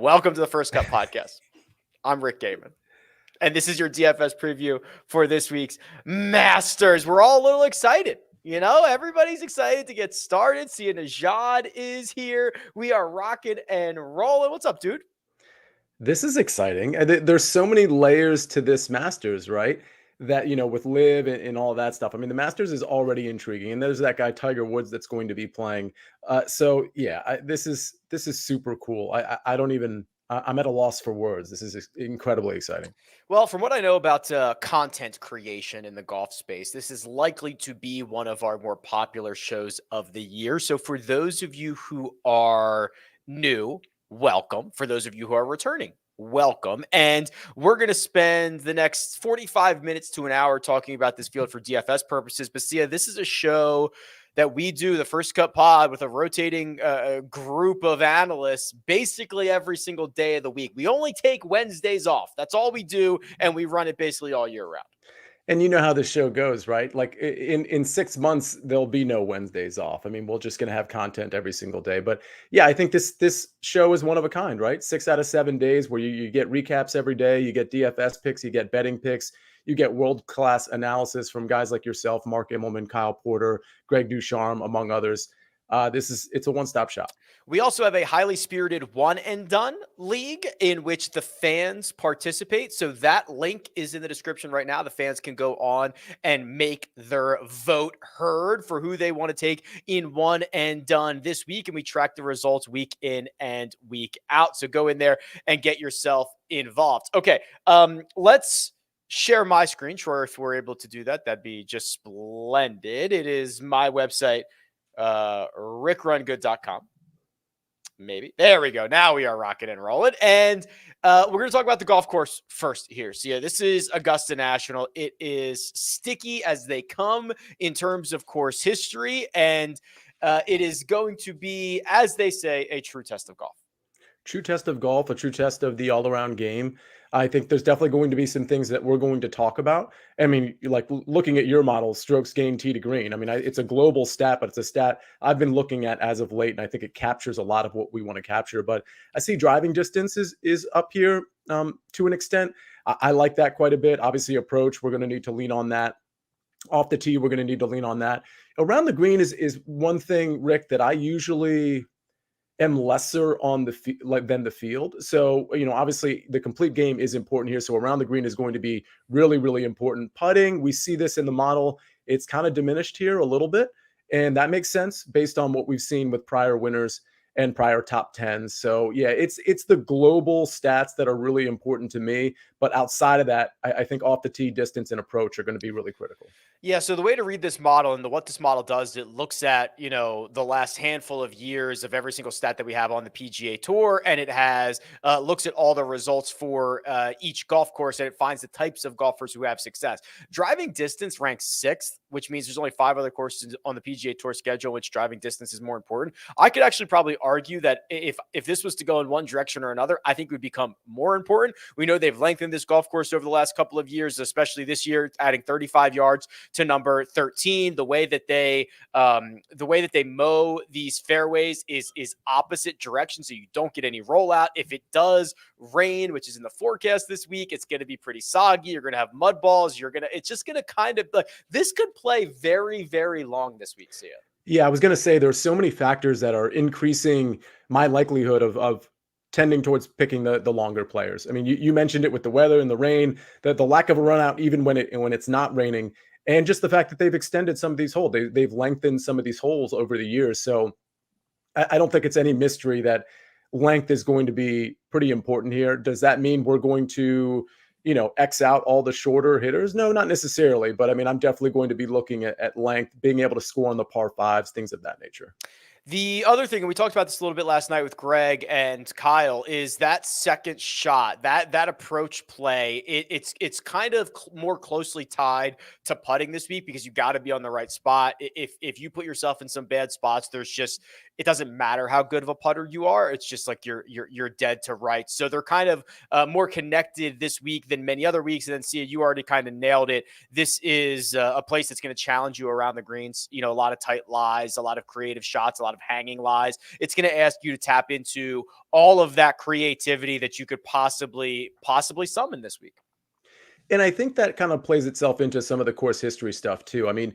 Welcome to the First Cut Podcast. I'm Rick Gehman, and this is your DFS preview for this week's Masters. We're all a little excited. You know, everybody's excited to get started. Sia Nejad is here. We are rocking and rolling. What's up, dude? This is exciting. And there's so many layers to this Masters, right? That, with Live and all that stuff. I mean, the Masters is already intriguing, and there's that guy Tiger Woods that's going to be playing. This is super cool. I don't even. I'm at a loss for words. This is incredibly exciting. Well, from what I know about content creation in the golf space, this is likely to be one of our more popular shows of the year. So for those of you who are new, welcome. For those of you who are returning, welcome. And we're going to spend the next 45 minutes to an hour talking about this field for DFS purposes. But Sia, this is a show that we do, the First Cut Pod, with a rotating group of analysts basically every single day of the week. We only take Wednesdays off. That's all we do, and we run it basically all year round. And you know how the show goes, right? Like in 6 months, there'll be no Wednesdays off. I mean, we're just going to have content every single day. But yeah, I think this show is one of a kind, right? 6 out of 7 days where you get recaps every day, you get DFS picks, you get betting picks, you get world-class analysis from guys like yourself, Mark Immelman, Kyle Porter, Greg DuCharme, among others. It's a one-stop shop. We also have a highly spirited one and done league in which the fans participate. So that link is in the description right now. The fans can go on and make their vote heard for who they want to take in one and done this week. And we track the results week in and week out. So go in there and get yourself involved. Okay. Let's share my screen. Sure. If we're able to do that, that'd be just splendid. It is my website, rickrungood.com. Maybe. There we go. Now we are rocking and rolling. And we're going to talk about the golf course first here. So, yeah, this is Augusta National. It is sticky as they come in terms of course history. And it is going to be, as they say, a true test of golf. True test of golf, a true test of the all-around game. I think there's definitely going to be some things that we're going to talk about. I mean, like looking at your model, strokes gained tee to green. I mean, it's a global stat, but it's a stat I've been looking at as of late, and I think it captures a lot of what we want to capture. But I see driving distance is up here to an extent. I like that quite a bit. Obviously, approach, we're going to need to lean on that. Off the tee, we're going to need to lean on that. Around the green is one thing, Rick, that I usually am lesser on than the field. So, obviously the complete game is important here. So around the green is going to be really, really important. Putting, we see this in the model. It's kind of diminished here a little bit. And that makes sense based on what we've seen with prior winners and prior top 10s. So yeah, it's the global stats that are really important to me. But outside of that, I think off the tee distance and approach are going to be really critical. Yeah, so the way to read this model and what this model does, it looks at, the last handful of years of every single stat that we have on the PGA Tour, and it has looks at all the results for each golf course, and it finds the types of golfers who have success. Driving distance ranks 6th, which means there's only 5 other courses on the PGA Tour schedule, which driving distance is more important. I could actually probably argue that if this was to go in one direction or another, I think it would become more important. We know they've lengthened this golf course over the last couple of years, especially this year, adding 35 yards to number 13. The way that they mow these fairways is opposite direction, so you don't get any rollout. If it does rain, which is in the forecast this week, it's going to be pretty soggy. You're going to have mud balls. It's just going to kind of like, this could play very, very long this week, Sia. Yeah, I was going to say there's so many factors that are increasing my likelihood of tending towards picking the longer players. I mean, you mentioned it with the weather and the rain, the lack of a run out, even when it's not raining, and just the fact that they've extended some of these holes. They've lengthened some of these holes over the years. So I don't think it's any mystery that length is going to be pretty important here. Does that mean we're going to, X out all the shorter hitters? No, not necessarily. But I mean, I'm definitely going to be looking at length, being able to score on the par 5s, things of that nature. The other thing, and we talked about this a little bit last night with Greg and Kyle, is that second shot, that approach play. It's kind of more closely tied to putting this week because you got to be on the right spot. If you put yourself in some bad spots, there's just it doesn't matter how good of a putter you are. It's just like you're dead to rights. So they're kind of more connected this week than many other weeks. And then Sia, you already kind of nailed it. This is a place that's going to challenge you around the greens. You know, a lot of tight lies, a lot of creative shots, a lot of hanging lies. It's going to ask you to tap into all of that creativity that you could possibly summon this week. And I think that kind of plays itself into some of the course history stuff too. I mean,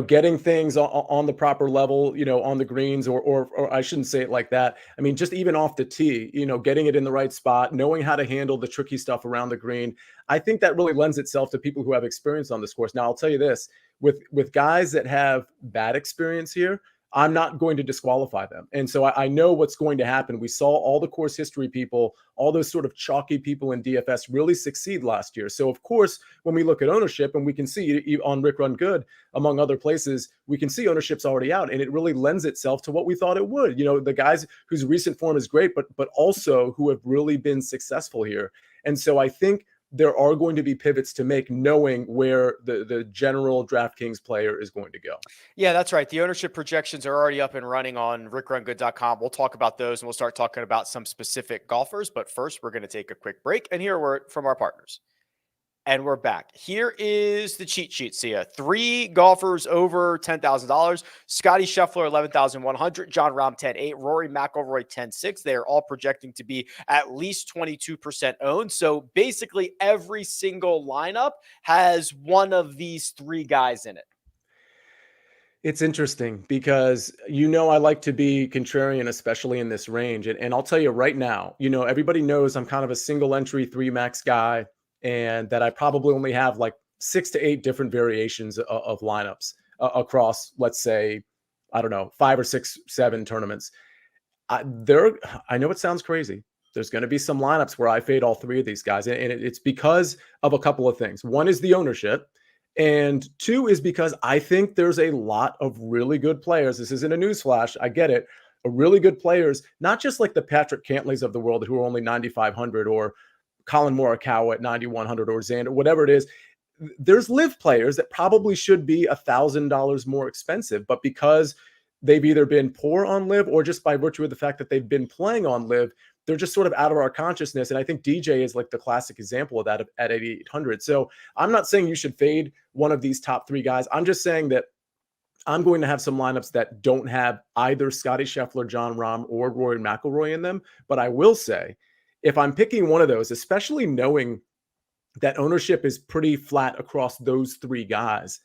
getting things on the proper level, on the greens, or I shouldn't say it like that. I mean, just even off the tee, getting it in the right spot, knowing how to handle the tricky stuff around the green. I think that really lends itself to people who have experience on this course. Now, I'll tell you this: with guys that have bad experience here, I'm not going to disqualify them. And so I know what's going to happen. We saw all the course history people, all those sort of chalky people in DFS really succeed last year. So, of course, when we look at ownership, and we can see on Rick Run Good, among other places, we can see ownership's already out, and it really lends itself to what we thought it would. The guys whose recent form is great, but also who have really been successful here. And so I think there are going to be pivots to make, knowing where the general DraftKings player is going to go. Yeah, that's right. The ownership projections are already up and running on rickrungood.com. We'll talk about those, and we'll start talking about some specific golfers. But first, we're going to take a quick break and hear a word from our partners. And we're back. Here is the cheat sheet, Sia. 3 golfers over $10,000. Scotty Scheffler, 11,100. John Rahm, 10.8. Rory McIlroy, 10.6. They are all projecting to be at least 22% owned. So basically every single lineup has one of these 3 guys in it. It's interesting because, I like to be contrarian, especially in this range. And I'll tell you right now, everybody knows I'm kind of a single entry 3 max guy, and that I probably only have like 6 to 8 different variations of lineups across, let's say, I don't know, 5 or 6, 7 tournaments. I know it sounds crazy. There's going to be some lineups where I fade all 3 of these guys. And it's because of a couple of things. One is the ownership. And 2 is because I think there's a lot of really good players. This isn't a newsflash. I get it. Really good players, not just like the Patrick Cantleys of the world who are only 9,500, or Colin Morikawa at 9,100, or Xander, whatever it is. There's live players that probably should be $1,000 more expensive, but because they've either been poor on live, or just by virtue of the fact that they've been playing on live, they're just sort of out of our consciousness. And I think DJ is like the classic example of that at 8,800. So I'm not saying you should fade one of these top 3 guys. I'm just saying that I'm going to have some lineups that don't have either Scotty Scheffler, John Rahm, or Rory McIlroy in them. But I will say, if I'm picking one of those, especially knowing that ownership is pretty flat across those 3 guys,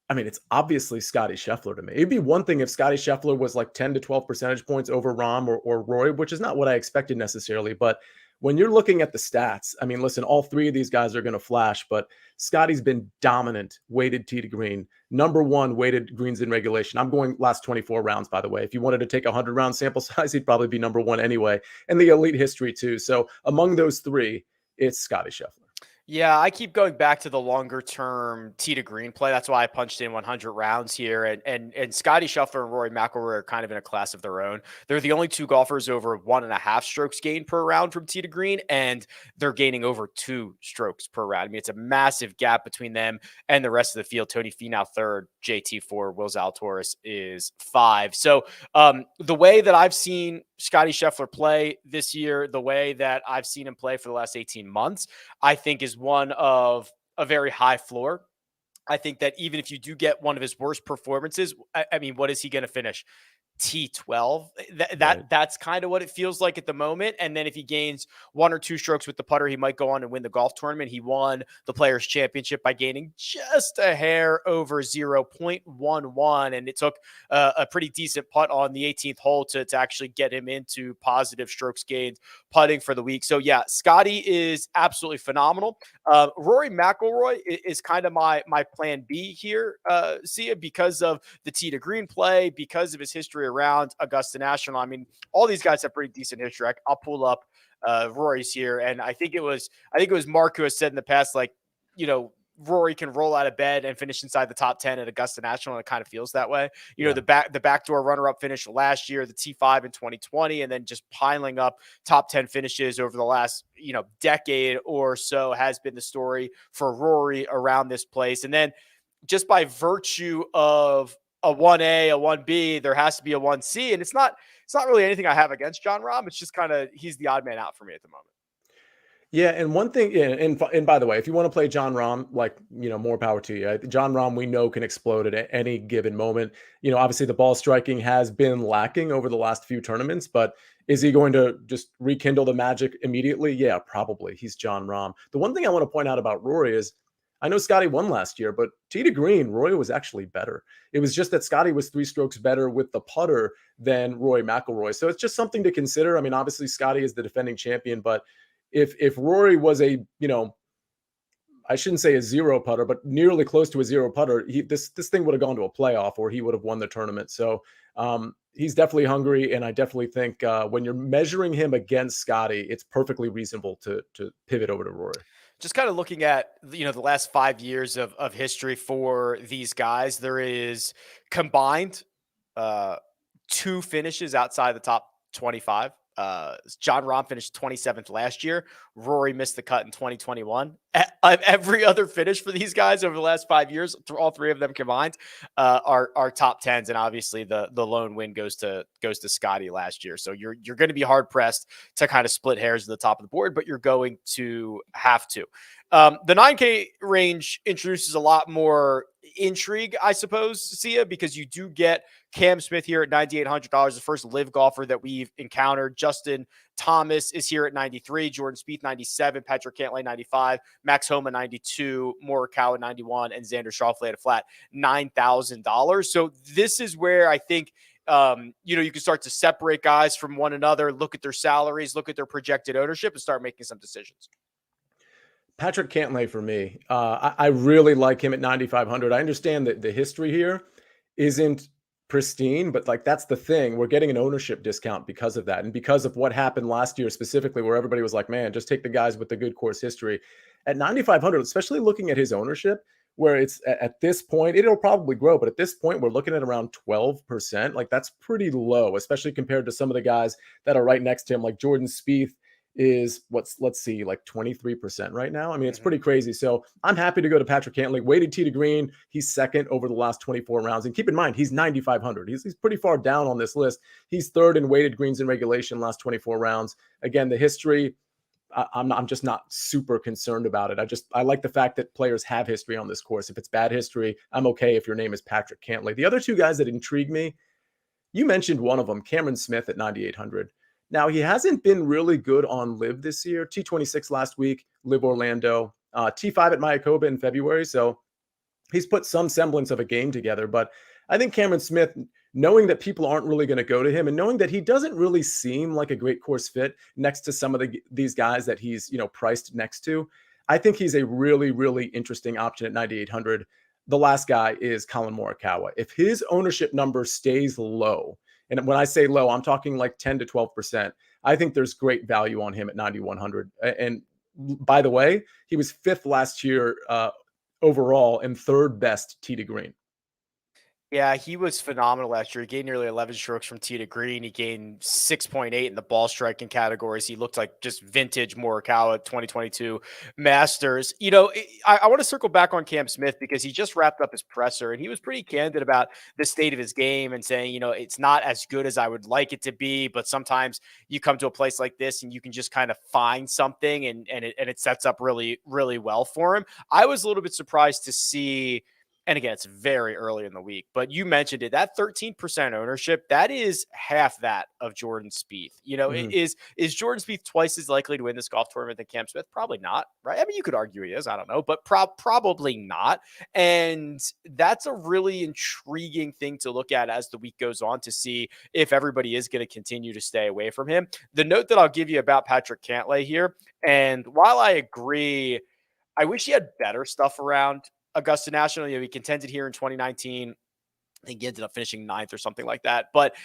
I mean, it's obviously Scotty Scheffler to me. It'd be one thing if Scotty Scheffler was like 10 to 12 percentage points over Rahm or Rory, which is not what I expected necessarily. But when you're looking at the stats, I mean, listen, all 3 of these guys are going to flash, but Scotty's been dominant weighted tee to green, number 1 weighted greens in regulation. I'm going last 24 rounds, by the way. If you wanted to take a 100-round sample size, he'd probably be number 1 anyway. And the elite history too. So among those 3, it's Scotty Scheffler. Yeah, I keep going back to the longer term tee to green play. That's why I punched in 100 rounds here. And Scotty Scheffler and Rory McIlroy are kind of in a class of their own. They're the only 2 golfers over 1.5 strokes gained per round from tee to green, and they're gaining over 2 strokes per round. I mean, it's a massive gap between them and the rest of the field. Tony Finau 3rd, JT 4, Will Zalatoris is 5. So the way that I've seen Scotty Scheffler play this year, the way that I've seen him play for the last 18 months, I think is one of a very high floor. I think that even if you do get one of his worst performances, I mean, what is he going to finish? T12. That's kind of what it feels like at the moment. And then if he gains 1 or 2 strokes with the putter, he might go on and win the golf tournament. He won the Players Championship by gaining just a hair over 0.11, and it took a pretty decent putt on the 18th hole to actually get him into positive strokes gained putting for the week. So yeah, Scotty is absolutely phenomenal. Rory McIlroy is kind of my plan B here, Sia, because of the tee to green play, because of his history around Augusta National. I mean, all these guys have pretty decent history. I'll pull up Rory's here, and I think it was Mark who has said in the past, like, Rory can roll out of bed and finish inside the top 10 at Augusta National, and it kind of feels that way. The backdoor runner-up finish last year, the T5 in 2020, and then just piling up top 10 finishes over the last, decade or so has been the story for Rory around this place. And then just by virtue of a 1A, a 1B, there has to be a 1C. And it's not really anything I have against John Rahm. It's just kind of he's the odd man out for me at the moment. Yeah, and one thing, yeah, and by the way, if you want to play John Rahm, like more power to you. John Rahm, we know can explode at any given moment. Obviously the ball striking has been lacking over the last few tournaments, but is he going to just rekindle the magic immediately? Yeah, probably. He's John Rahm. The one thing I want to point out about Rory is, I know Scotty won last year, but tee to green, Rory was actually better. It was just that Scotty was 3 strokes better with the putter than Rory McIlroy. So it's just something to consider. I mean, obviously Scotty is the defending champion, but if Rory was a, I shouldn't say a zero putter, but nearly close to a zero putter, this thing would have gone to a playoff or he would have won the tournament. So he's definitely hungry, and I definitely think when you're measuring him against Scotty, it's perfectly reasonable to pivot over to Rory. Just kind of looking at the last 5 years of history for these guys, there is combined uh 2 finishes outside the top 25. John Rahm finished 27th last year. Rory missed the cut in 2021. Every other finish for these guys over the last 5 years, all three of them combined, are top tens, and obviously the lone win goes to Scotty last year. So you're going to be hard pressed to kind of split hairs at the top of the board, but you're going to have to. The 9K range introduces a lot more intrigue, I suppose, Sia, because you do get Cam Smith here at $9,800, the first live golfer that we've encountered. Justin Thomas is here at 93, Jordan Spieth 97, Patrick Cantlay 95, Max Homa 92, Morikawa 91, and Xander Schauffele at a flat $9,000. So this is where I think you can start to separate guys from one another, look at their salaries, look at their projected ownership, and start making some decisions. Patrick Cantlay for me. I really like him at 9,500. I understand that the history here isn't pristine, but like that's the thing. We're getting an ownership discount because of that, and because of what happened last year specifically, where everybody was like, "Man, just take the guys with the good course history." At 9,500, especially looking at his ownership, where it's at this point, it'll probably grow, but at this point, we're looking at around 12%. Like that's pretty low, especially compared to some of the guys that are right next to him, like Jordan Spieth is let's see, like 23% right now. I mean, it's pretty crazy. So I'm happy to go to Patrick Cantlay. Weighted tee to green, he's second over the last 24 rounds. And keep in mind, he's 9,500. He's pretty far down on this list. He's third in weighted greens in regulation last 24 rounds. Again, the history, I'm just not super concerned about it. I like the fact that players have history on this course. If it's bad history, I'm okay if your name is Patrick Cantlay. The other two guys that intrigue me, you mentioned one of them, Cameron Smith at 9,800. Now, he hasn't been really good on live this year. T26 last week, live Orlando, T5 at Mayakoba in February. So he's put some semblance of a game together. But I think Cameron Smith, knowing that people aren't really going to go to him and knowing that he doesn't really seem like a great course fit next to some of these guys that he's priced next to, I think he's a really, really interesting option at 9,800. The last guy is Colin Morikawa. If his ownership number stays low, and when I say low, I'm talking like 10 to 12%. I think there's great value on him at 9,100. And by the way, he was fifth last year overall and third best tee to green. Yeah, he was phenomenal last year. He gained nearly 11 strokes from tee to green. He gained 6.8 in the ball striking categories. He looked like just vintage Morikawa 2022 Masters. I want to circle back on Cam Smith because he just wrapped up his presser and he was pretty candid about the state of his game and saying, it's not as good as I would like it to be, but sometimes you come to a place like this and you can just kind of find something and it sets up really, really well for him. I was a little bit surprised to see. And again, it's very early in the week, but you mentioned it. That 13% ownership, that is half that of Jordan Spieth. Is Jordan Spieth twice as likely to win this golf tournament than Cam Smith? Probably not, right? I mean, you could argue he is. I don't know, but probably not. And that's a really intriguing thing to look at as the week goes on to see if everybody is going to continue to stay away from him. The note that I'll give you about Patrick Cantlay here, and while I agree, I wish he had better stuff around Augusta National. He contended here in 2019. I think he ended up finishing ninth or something like that. But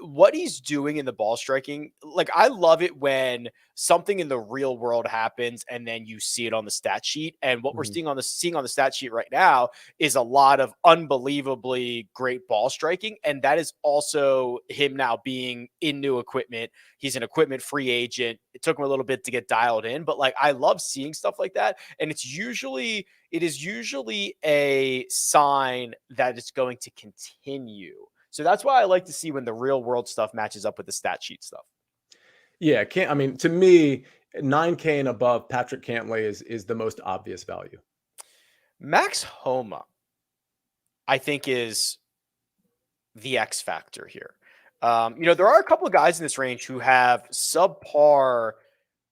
what he's doing in the ball striking, like I love it when something in the real world happens and then you see it on the stat sheet. And what we're seeing on the stat sheet right now is a lot of unbelievably great ball striking. And that is also him now being in new equipment. He's an equipment free agent. It took him a little bit to get dialed in, but like I love seeing stuff like that. And it's usually it is usually a sign that it's going to continue. So that's why I like to see when the real world stuff matches up with the stat sheet stuff. Yeah, can't I mean, to me, 9K and above, Patrick Cantlay is the most obvious value. Max Homa, I think, is the X factor here. There are a couple of guys in this range who have subpar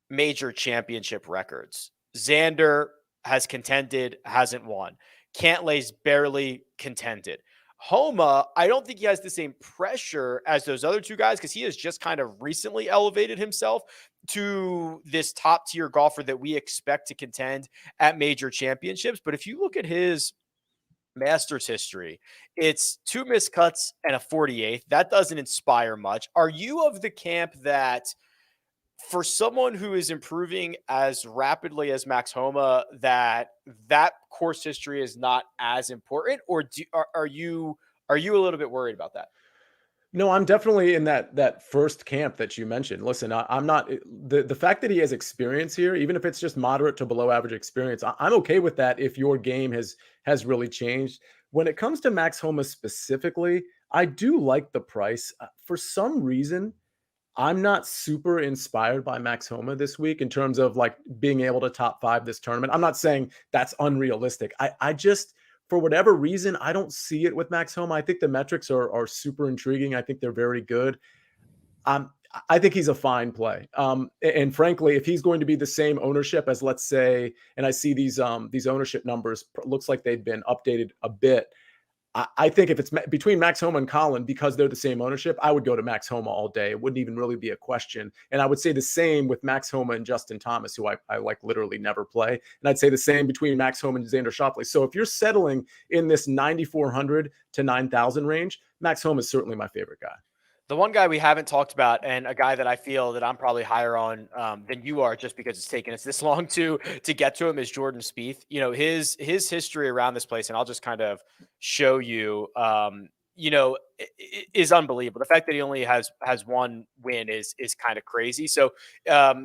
major championship records. Xander has contended, hasn't won. Cantlay's barely contended. Homa, I don't think he has the same pressure as those other two guys because he has just kind of recently elevated himself to this top tier golfer that we expect to contend at major championships. But if you look at his Masters history, it's 2 missed cuts and a 48th. That doesn't inspire much. Are you of the camp that for someone who is improving as rapidly as Max Homa, that course history is not as important, or are you a little bit worried about that? No, I'm definitely in that first camp that you mentioned. Listen, I'm not the fact that he has experience here, even if it's just moderate to below average experience. I'm okay with that if your game has really changed. When it comes to Max Homa specifically, I do like the price. For some reason, I'm not super inspired by Max Homa this week in terms of like being able to top five this tournament. I'm not saying that's unrealistic. I just, for whatever reason, I don't see it with Max Homa. I think the metrics are super intriguing. I think they're very good. Um, I think he's a fine play. And frankly, if he's going to be the same ownership as, let's say, and I see these ownership numbers, looks like they've been updated a bit. I think if it's between Max Homa and Colin, because they're the same ownership, I would go to Max Homa all day. It wouldn't even really be a question. And I would say the same with Max Homa and Justin Thomas, who I like literally never play. And I'd say the same between Max Homa and Xander Schauffele. So if you're settling in this 9,400 to 9,000 range, Max Homa is certainly my favorite guy. The one guy we haven't talked about, and a guy that I feel that I'm probably higher on than you are, just because it's taken us this long to get to him, is Jordan Spieth. His history around this place, and I'll just kind of show you. Is unbelievable. The fact that he only has one win is kind of crazy. So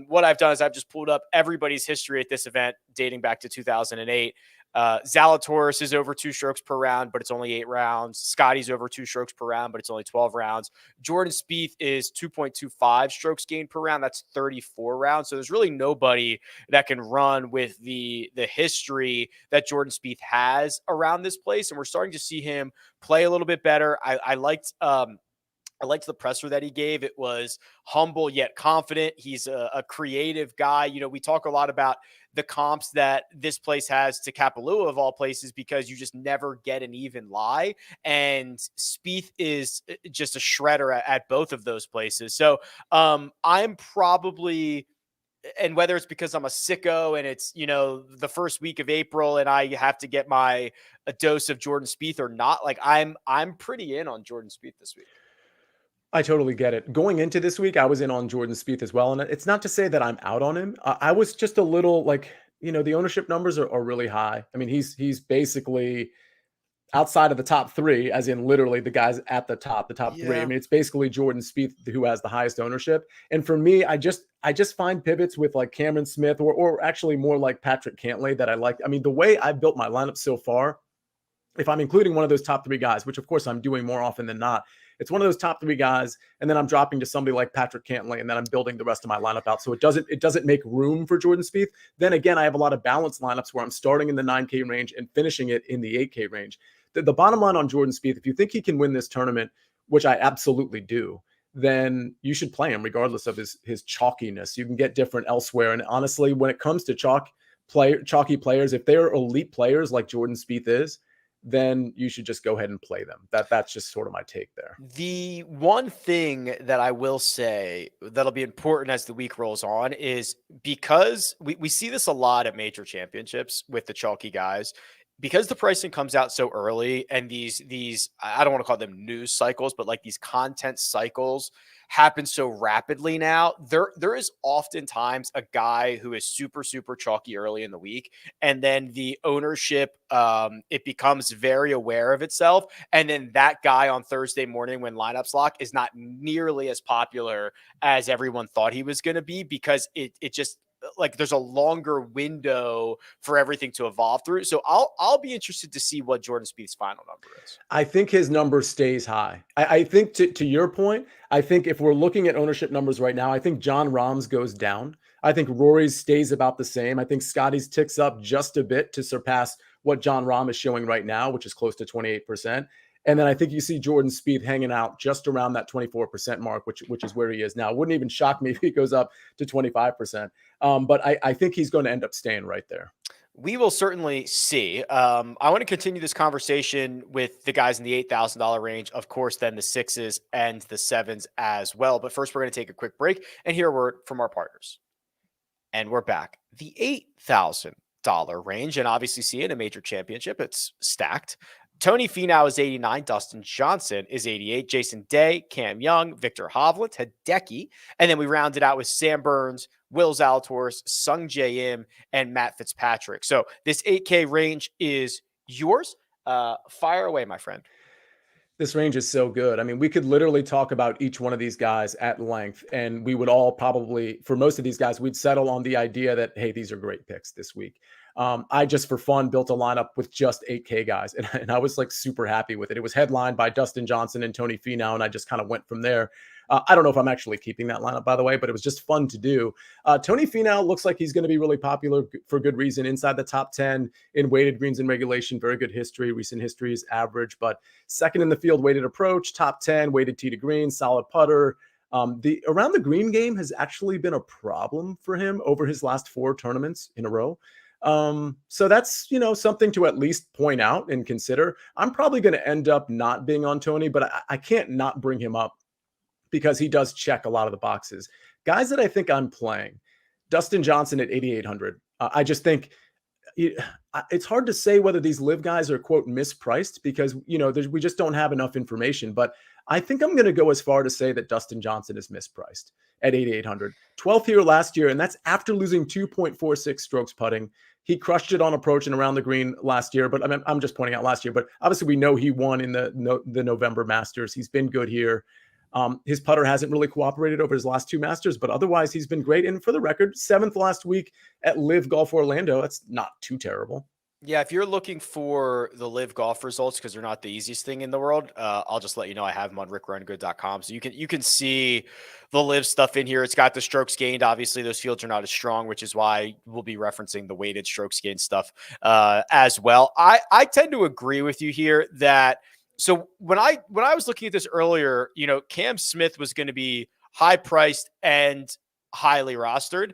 what I've done is I've just pulled up everybody's history at this event dating back to 2008. Zalatoris is over 2 strokes per round, but it's only 8 rounds. Scotty's over 2 strokes per round, but it's only 12 rounds. Jordan Spieth is 2.25 strokes gained per round. That's 34 rounds. So there's really nobody that can run with the history that Jordan Spieth has around this place. And we're starting to see him play a little bit better. I liked the presser that he gave. It was humble yet confident. He's a creative guy. We talk a lot about the comps that this place has to Kapalua of all places because you just never get an even lie. And Spieth is just a shredder at both of those places. So I'm probably, and whether it's because I'm a sicko and it's, the first week of April and I have to get a dose of Jordan Spieth or not, like I'm pretty in on Jordan Spieth this week. I totally get it. Going into this week, I was in on Jordan Spieth as well. And it's not to say that I'm out on him. I was just a little like, the ownership numbers are really high. I mean, he's basically outside of the top three, as in literally the guys at the top three. I mean, it's basically Jordan Spieth who has the highest ownership. And for me, I just find pivots with like Cameron Smith or actually more like Patrick Cantlay that I like. I mean, the way I've built my lineup so far, if I'm including one of those top 3 guys, which of course I'm doing more often than not, it's one of those top 3 guys, and then I'm dropping to somebody like Patrick Cantlay, and then I'm building the rest of my lineup out. So it doesn't make room for Jordan Spieth. Then again, I have a lot of balanced lineups where I'm starting in the 9K range and finishing it in the 8K range. The bottom line on Jordan Spieth, if you think he can win this tournament, which I absolutely do, then you should play him regardless of his chalkiness. You can get different elsewhere. And honestly, when it comes to chalky players, if they're elite players like Jordan Spieth is, then you should just go ahead and play them. That's just sort of my take there. The one thing that I will say that'll be important as the week rolls on is because we see this a lot at major championships with the chalky guys, because the pricing comes out so early and these I don't want to call them news cycles, but like these content cycles happen so rapidly now. There is oftentimes a guy who is super, super chalky early in the week, and then the ownership it becomes very aware of itself. And then that guy on Thursday morning when lineups lock is not nearly as popular as everyone thought he was going to be because it just like there's a longer window for everything to evolve through. So I'll be interested to see what Jordan Spieth's final number is. I think his number stays high. I think to your point, I think if we're looking at ownership numbers right now, I think John Rahm's goes down. I think Rory's stays about the same. I think Scotty's ticks up just a bit to surpass what John Rahm is showing right now, which is close to 28%. And then I think you see Jordan Spieth hanging out just around that 24% mark, which is where he is now. It wouldn't even shock me if he goes up to 25%. But I think he's going to end up staying right there. We will certainly see. I want to continue this conversation with the guys in the $8,000 range, of course, then the sixes and the sevens as well. But first, we're going to take a quick break and hear a word from our partners. And we're back. The $8,000 range, and obviously see in a major championship, it's stacked. Tony Finau is 89. Dustin Johnson is 88. Jason Day, Cam Young, Victor Hovland, Hideki. And then we rounded out with Sam Burns, Will Zalatoris, Sung Jae Im, and Matt Fitzpatrick. So this 8K range is yours. Fire away, my friend. This range is so good. I mean, we could literally talk about each one of these guys at length, and we would all probably, for most of these guys, we'd settle on the idea that, hey, these are great picks this week. I just, for fun, built a lineup with just 8K guys, and I was like super happy with it. It was headlined by Dustin Johnson and Tony Finau, and I just kind of went from there. I don't know if I'm actually keeping that lineup, by the way, but it was just fun to do. Tony Finau looks like he's going to be really popular for good reason. Inside the top 10 in weighted greens in regulation, very good history. Recent history is average, but second in the field weighted approach, top 10 weighted tee to green, solid putter. The around the green game has actually been a problem for him over his last 4 tournaments in a row. So that's, something to at least point out and consider. I'm probably going to end up not being on Tony, but I can't not bring him up because he does check a lot of the boxes. Guys that I think I'm playing, Dustin Johnson at 8,800. I just think it's hard to say whether these live guys are, quote, mispriced because, we just don't have enough information. But I think I'm going to go as far to say that Dustin Johnson is mispriced at 8,800. 12th here last year, and that's after losing 2.46 strokes putting. He crushed it on approach and around the green last year, but I'm just pointing out last year. But obviously we know he won in the November Masters. He's been good here. His putter hasn't really cooperated over his last 2 Masters, but otherwise he's been great. And for the record, 7th last week at Live Golf Orlando. That's not too terrible. Yeah, if you're looking for the live golf results, because they're not the easiest thing in the world, I'll just let you know I have them on rickrungood.com. So you can see the live stuff in here. It's got the strokes gained. Obviously, those fields are not as strong, which is why we'll be referencing the weighted strokes gained stuff as well. I tend to agree with you here that so when I was looking at this earlier, Cam Smith was going to be high priced and highly rostered.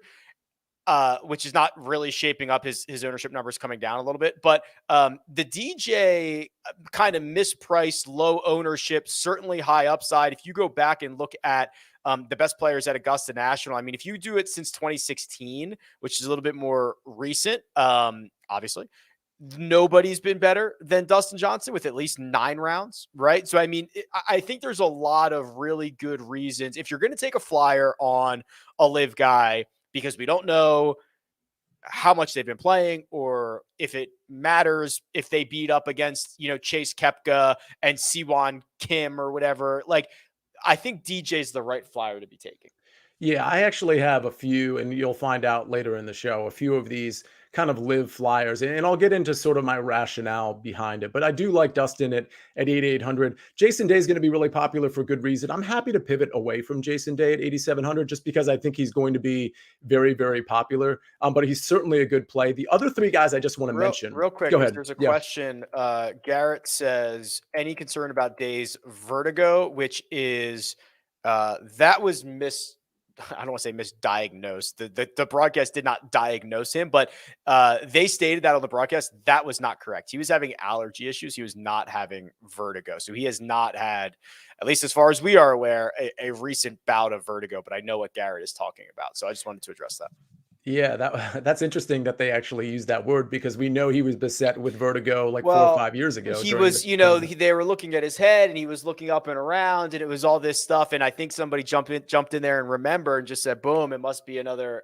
Which is not really shaping up his ownership numbers coming down a little bit. But the DJ kind of mispriced, low ownership, certainly high upside. If you go back and look at the best players at Augusta National, I mean, if you do it since 2016, which is a little bit more recent, obviously, nobody's been better than Dustin Johnson with at least 9 rounds, right? So, I mean, I think there's a lot of really good reasons. If you're going to take a flyer on a live guy, because we don't know how much they've been playing or if it matters if they beat up against, Chase Koepka and Siwon Kim or whatever. Like, I think DJ's the right flyer to be taking. Yeah, I actually have a few, and you'll find out later in the show, a few of these kind of live flyers, and I'll get into sort of my rationale behind it. But I do like Dustin at 8,800. Jason Day is going to be really popular for good reason. I'm happy to pivot away from Jason Day at 8,700 just because I think he's going to be very, very popular. But he's certainly a good play. The other 3 guys I just want to mention. Real quick, go ahead. There's a question. Garrett says, any concern about Day's vertigo, which is that was I don't want to say misdiagnosed. The broadcast did not diagnose him, but they stated that on the broadcast. That was not correct. He was having allergy issues. He was not having vertigo. So he has not had, at least as far as we are aware, a recent bout of vertigo, but I know what Garrett is talking about. So I just wanted to address that. Yeah, that's interesting that they actually used that word because we know he was beset with vertigo like 4 or 5 years ago. He was, they were looking at his head and he was looking up and around and it was all this stuff. And I think somebody jumped in there and remembered and just said, boom, it must be another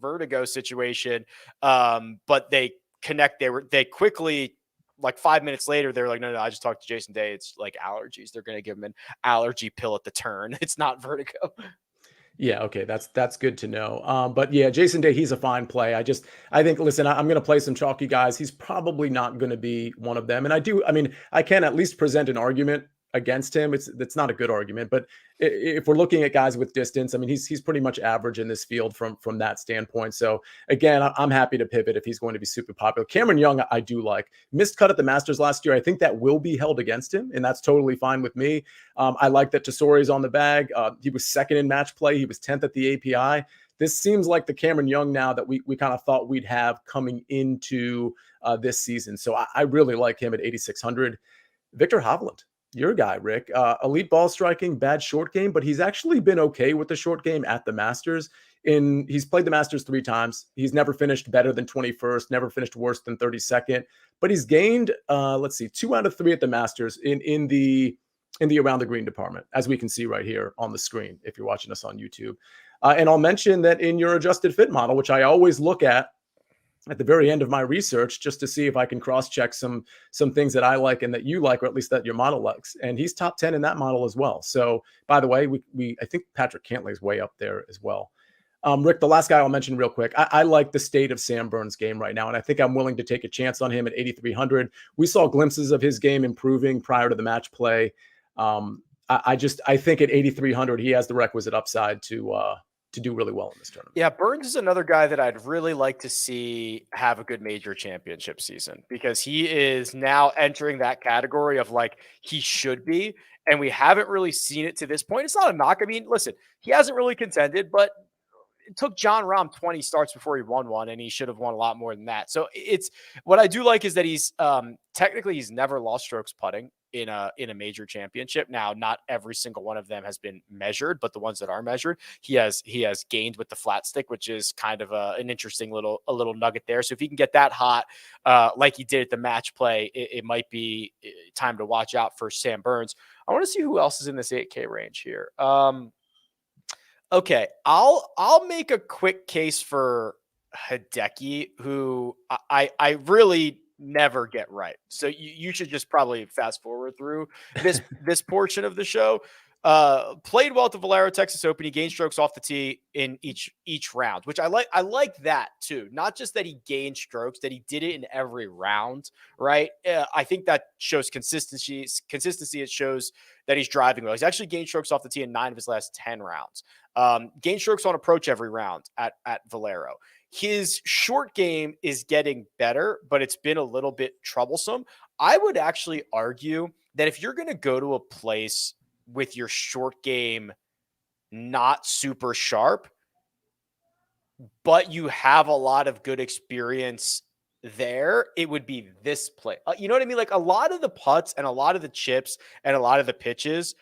vertigo situation. But they quickly, like 5 minutes later, they were like, no, I just talked to Jason Day. It's like allergies. They're going to give him an allergy pill at the turn. It's not vertigo. Yeah, okay, that's good to know. But yeah, Jason Day, he's a fine play. I think, listen, I'm going to play some chalky guys. He's probably not going to be one of them. And I mean, I can at least present an argument against him. It's not a good argument, but if we're looking at guys with distance, I mean, he's pretty much average in this field from that standpoint. So again, I'm happy to pivot if he's going to be super popular. Cameron Young, I do like. Missed cut at the Masters last year. I think that will be held against him, and that's totally fine with me. I like that Tesori's on the bag. He was second in match play. He was 10th at the API. This seems like the Cameron Young now that we kind of thought we'd have coming into this season. So I really like him at 8,600. Victor Hovland, your guy, Rick. Elite ball striking, bad short game, but he's actually been okay with the short game at the Masters. He's played the Masters 3 times. He's never finished better than 21st, never finished worse than 32nd, but he's gained, 2 out of 3 at the Masters in the around the green department, as we can see right here on the screen, if you're watching us on YouTube. And I'll mention that in your adjusted fit model, which I always look at the very end of my research, just to see if I can cross-check some things that I like and that you like, or at least that your model likes. And he's top 10 in that model as well. So by the way, I think Patrick Cantlay's way up there as well. Rick, the last guy I'll mention real quick, I like the state of Sam Burns' game right now, and I think I'm willing to take a chance on him at 8,300. We saw glimpses of his game improving prior to the match play. I think at 8,300, he has the requisite upside to do really well in this tournament. Yeah, Burns is another guy that I'd really like to see have a good major championship season, because he is now entering that category of like he should be, and we haven't really seen it to this point. It's not a knock. I mean, listen, he hasn't really contended, but it took John Rahm 20 starts before he won one, and he should have won a lot more than that. So it's what I do like is that he's technically he's never lost strokes putting in a major championship. Now, not every single one of them has been measured, but the ones that are measured, he has gained with the flat stick, which is kind of an interesting little nugget there. So if he can get that hot, like he did at the match play, it might be time to watch out for Sam Burns. I want to see who else is in this 8K range here. Okay, I'll make a quick case for Hideki, who I really never get right. So you should just probably fast forward through this portion of the show. Played well at the Valero Texas Open. He gained strokes off the tee in each round, which I like. I like that too. Not just that he gained strokes, that he did it in every round, right? I think that shows consistency. It shows that he's driving well. He's actually gained strokes off the tee in 9 of his last 10 rounds. Gained strokes on approach every round at Valero. His short game is getting better, but it's been a little bit troublesome. I would actually argue that if you're going to go to a place with your short game not super sharp, but you have a lot of good experience there, it would be this play. You know what I mean? Like a lot of the putts and a lot of the chips and a lot of the pitches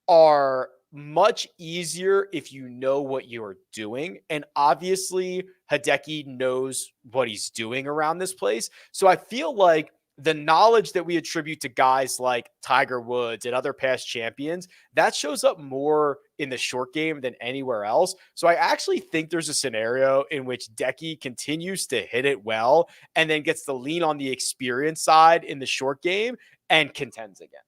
are much easier if you know what you're doing. And obviously, Hideki knows what he's doing around this place. So I feel like the knowledge that we attribute to guys like Tiger Woods and other past champions, that shows up more in the short game than anywhere else. So I actually think there's a scenario in which Decky continues to hit it well and then gets the lean on the experience side in the short game and contends again.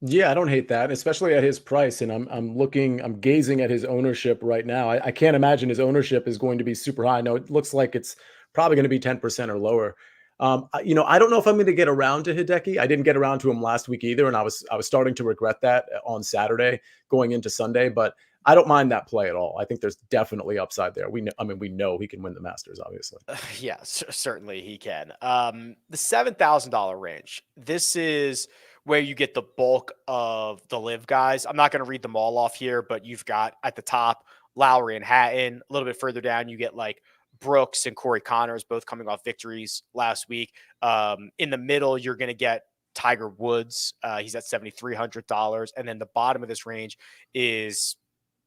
Yeah, I don't hate that, especially at his price. And I'm gazing at his ownership right now. I can't imagine his ownership is going to be super high. No, it looks like it's probably going to be 10% or lower. I don't know if I'm going to get around to Hideki. I didn't get around to him last week either, and I was starting to regret that on Saturday going into Sunday. But I don't mind that play at all. I think there's definitely upside there. We know he can win the Masters, obviously. Yeah, certainly he can. The $7,000 range. This is where you get the bulk of the live guys. I'm not going to read them all off here, but you've got at the top Lowry and Hatton. A little bit further down, you get like Brooks and Corey Connors, both coming off victories last week. In the middle, you're going to get Tiger Woods. He's at $7,300. And then the bottom of this range is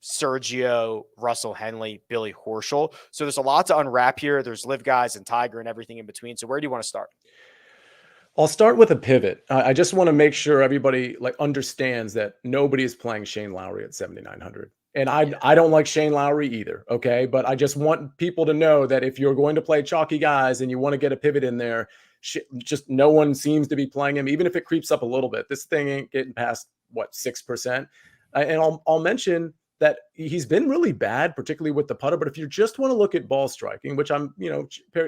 Sergio, Russell Henley, Billy Horschel. So there's a lot to unwrap here. There's live guys and Tiger and everything in between. So where do you want to start? I'll start with a pivot. I just want to make sure everybody understands that nobody is playing Shane Lowry at 7,900. And I don't like Shane Lowry either, okay? But I just want people to know that if you're going to play chalky guys and you want to get a pivot in there, just no one seems to be playing him, even if it creeps up a little bit. This thing ain't getting past, 6%? And I'll mention that he's been really bad, particularly with the putter. But if you just want to look at ball striking, which I'm,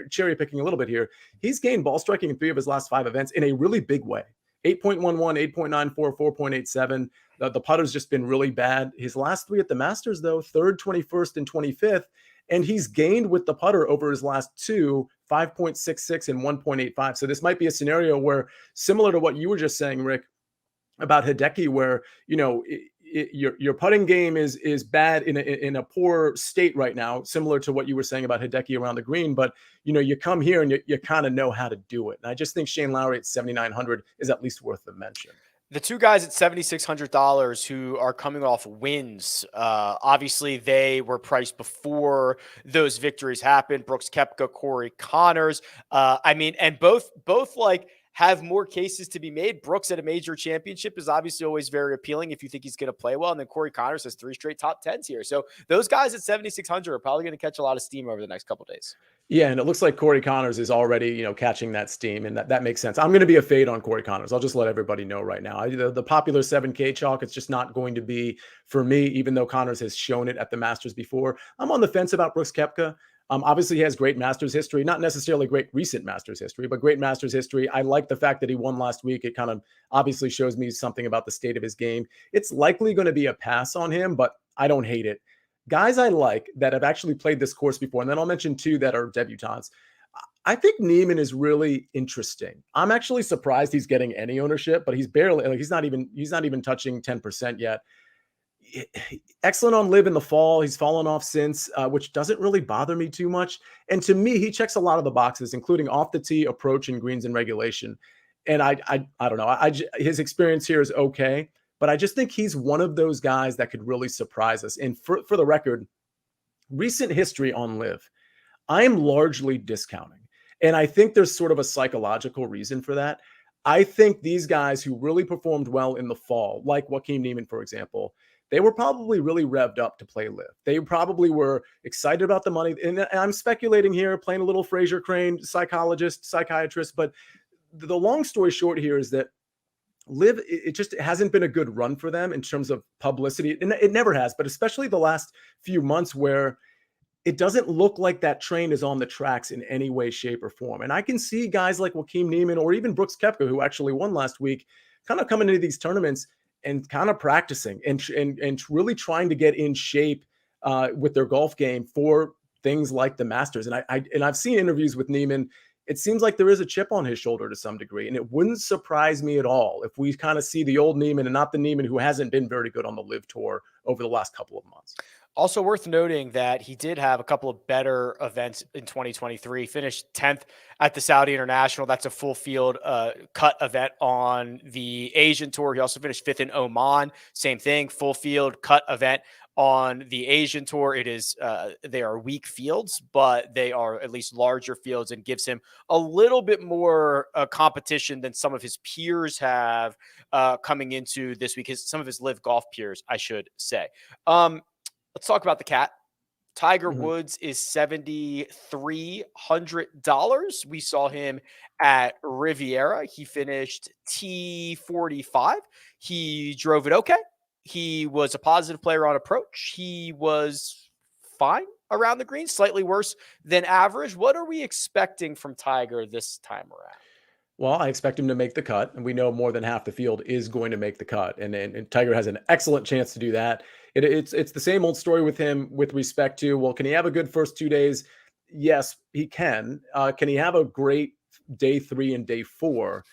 cherry picking a little bit here, he's gained ball striking in 3 of his last 5 events in a really big way. 8.11, 8.94, 4.87. The putter's just been really bad. His last 3 at the Masters, though, 3rd, 21st, and 25th. And he's gained with the putter over his last 2, 5.66 and 1.85. So this might be a scenario where, similar to what you were just saying, Rick, about Hideki, where, your putting game is bad in a poor state right now, similar to what you were saying about Hideki around the green. But, you come here and you kind of know how to do it. And I just think Shane Lowry at 7,900 is at least worth the mention. The 2 guys at $7,600 who are coming off wins, obviously they were priced before those victories happened. Brooks Koepka, Corey Connors. And both like have more cases to be made. Brooks at a major championship is obviously always very appealing if you think he's going to play well. And then Corey Connors has 3 straight top 10s here. So those guys at 7,600 are probably going to catch a lot of steam over the next couple of days. Yeah, and it looks like Corey Connors is already, catching that steam, and that makes sense. I'm going to be a fade on Corey Connors. I'll just let everybody know right now. The popular 7K chalk, it's just not going to be for me, even though Connors has shown it at the Masters before. I'm on the fence about Brooks Koepka. Obviously, he has great Masters history, not necessarily great recent Masters history, but great Masters history. I like the fact that he won last week. It kind of obviously shows me something about the state of his game. It's likely going to be a pass on him, but I don't hate it. Guys I like that have actually played this course before, and then I'll mention 2 that are debutantes. I think Niemann is really interesting. I'm actually surprised he's getting any ownership, but he's barely, he's not even touching 10% yet. Excellent on live in the fall. He's fallen off since, which doesn't really bother me too much. And to me, he checks a lot of the boxes, including off the tee, approach, and greens and regulation. And I don't know. His experience here is okay. But I just think he's one of those guys that could really surprise us. And for the record, recent history on live, I am largely discounting. And I think there's sort of a psychological reason for that. I think these guys who really performed well in the fall, like Joaquin Niemann, for example, they were probably really revved up to play live. They probably were excited about the money. And I'm speculating here, playing a little Fraser Crane, psychiatrist. But the long story short here is that live, it hasn't been a good run for them in terms of publicity. And it never has, but especially the last few months where it doesn't look like that train is on the tracks in any way, shape, or form. And I can see guys like Joaquin Niemann or even Brooks Koepka, who actually won last week, kind of coming into these tournaments and kind of practicing and really trying to get in shape with their golf game for things like the Masters. And I've seen interviews with Niemann. It seems like there is a chip on his shoulder to some degree. And it wouldn't surprise me at all if we kind of see the old Niemann and not the Niemann who hasn't been very good on the live tour over the last couple of months. Also worth noting that he did have a couple of better events in 2023. Finished 10th at the Saudi International. That's a full field cut event on the Asian Tour. He also finished 5th in Oman. Same thing, full field cut event on the Asian Tour. It is they are weak fields, but they are at least larger fields and gives him a little bit more competition than some of his peers have coming into this week. Some of his live golf peers, I should say. Let's talk about the cat. Tiger Woods is $7,300. We saw him at Riviera. He finished T45. He drove it okay. He was a positive player on approach. He was fine around the green, slightly worse than average. What are we expecting from Tiger this time around? Well, I expect him to make the cut, and we know more than half the field is going to make the cut, and Tiger has an excellent chance to do that. It's the same old story with him with respect to, well, can he have a good first 2 days? Yes, he can. Can he have a great day 3 and day 4?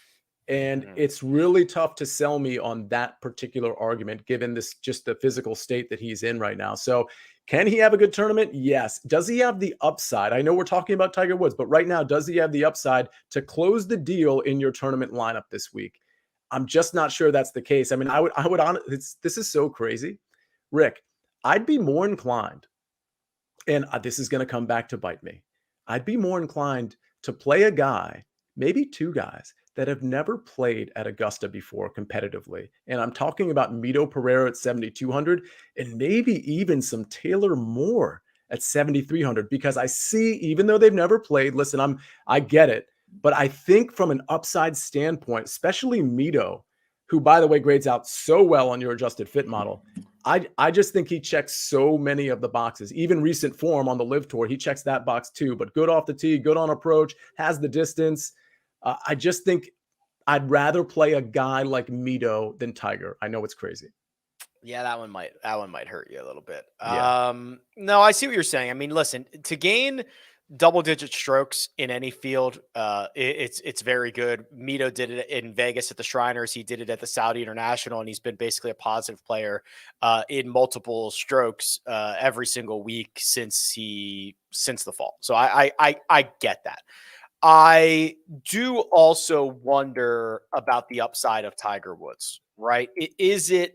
And it's really tough to sell me on that particular argument, given just the physical state that he's in right now. So can he have a good tournament? Yes. Does he have the upside? I know we're talking about Tiger Woods, but right now, does he have the upside to close the deal in your tournament lineup this week? I'm just not sure that's the case. I mean, this is so crazy. Rick, I'd be more inclined, and this is going to come back to bite me. I'd be more inclined to play a guy, maybe 2 guys, that have never played at Augusta before competitively. And I'm talking about Mito Pereira at 7,200 and maybe even some Taylor Moore at 7,300, because I see, even though they've never played, listen, I get it, but I think from an upside standpoint, especially Mito, who, by the way, grades out so well on your adjusted fit model. I just think he checks so many of the boxes. Even recent form on the Live Tour, he checks that box too. But good off the tee, good on approach, has the distance. I just think I'd rather play a guy like Mito than Tiger. I know it's crazy. Yeah, that one might hurt you a little bit. Yeah. No, I see what you're saying. I mean, listen, to gain double-digit strokes in any field, it's very good. Mito did it in Vegas at the Shriners. He did it at the Saudi International, and he's been basically a positive player in multiple strokes every single week since the fall. So I get that. I do also wonder about the upside of Tiger Woods, right? Is it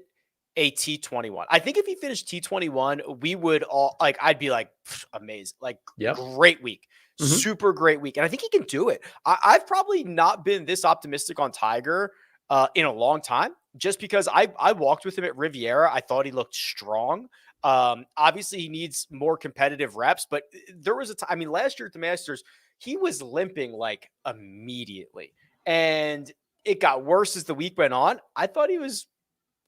a T21? I think if he finished T21, we would all like, I'd be like, amazing, like Yep. great week, super great week. And I think he can do it. I've probably not been this optimistic on Tiger in a long time, just because I walked with him at Riviera. I thought he looked strong. Obviously he needs more competitive reps, but there was a time, I mean, last year at the Masters, he was limping like immediately, and it got worse as the week went on. I thought he was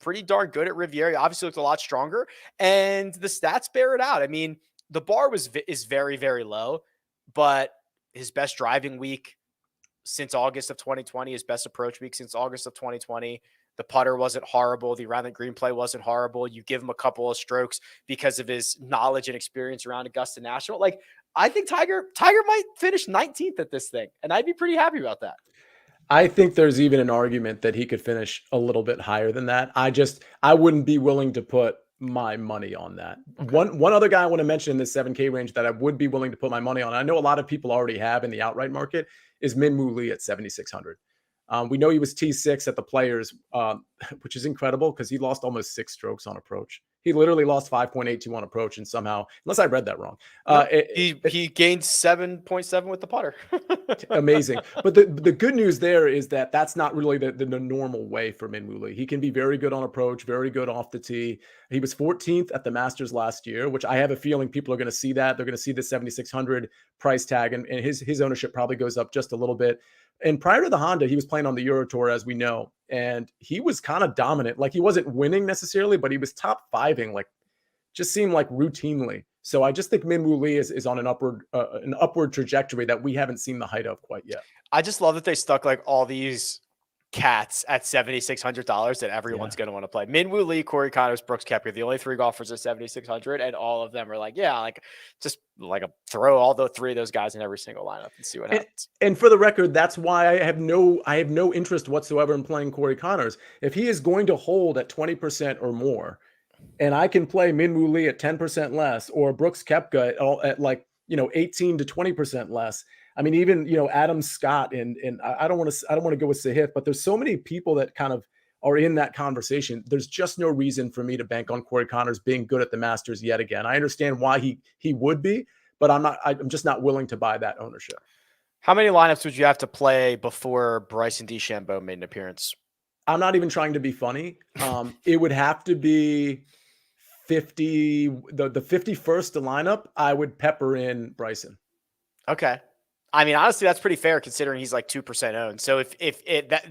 pretty darn good at Riviera. He obviously looked a lot stronger, and the stats bear it out. I mean, the bar is very, very low, but his best driving week since August of 2020, his best approach week since August of 2020. The putter wasn't horrible. The around the green play wasn't horrible. You give him a couple of strokes because of his knowledge and experience around Augusta National. Like, I think Tiger might finish 19th at this thing, and I'd be pretty happy about that. I think there's even an argument that he could finish a little bit higher than that. I wouldn't be willing to put my money on that. Okay. One other guy I want to mention in this 7K range that I would be willing to put my money on, I know a lot of people already have in the outright market, is Min Woo Lee at 7,600. We know he was T6 at the Players, which is incredible because he lost almost 6 strokes on approach. He literally lost 5.82 on approach, and somehow, unless I read that wrong, he gained 7.7 with the putter. Amazing. But the good news there is that that's not really the normal way for Min Woo Lee. He can be very good on approach, very good off the tee. He was 14th at the Masters last year, which I have a feeling people are going to see that. They're going to see the 7,600 price tag, and his ownership probably goes up just a little bit. And prior to the Honda, he was playing on the Euro Tour, as we know, and he was kind of dominant. Like, he wasn't winning necessarily, but he was top fiving, like, just seemed like routinely. So I just think Min Woo Lee is on an upward trajectory that we haven't seen the height of quite yet. I just love that they stuck like all these cats at $7,600 that everyone's going to want to play. Min Woo Lee, Corey Connors, Brooks Koepka, the only 3 golfers at 7,600, and all of them are like, yeah, like just like throw all the 3 of those guys in every single lineup and see what happens. And for the record, that's why I have no interest whatsoever in playing Corey Connors. If he is going to hold at 20% or more, and I can play Min Woo Lee at 10% less, or Brooks Koepka at like, 18 to 20% less. I mean, even, Adam Scott and I don't want to go with Sahith, but there's so many people that kind of are in that conversation. There's just no reason for me to bank on Corey Connors being good at the Masters yet again. I understand why he would be, but I'm just not willing to buy that ownership. How many lineups would you have to play before Bryson DeChambeau made an appearance? I'm not even trying to be funny. It would have to be 50, the 51st lineup. I would pepper in Bryson. Okay. I mean, honestly, that's pretty fair considering he's like 2% owned. So if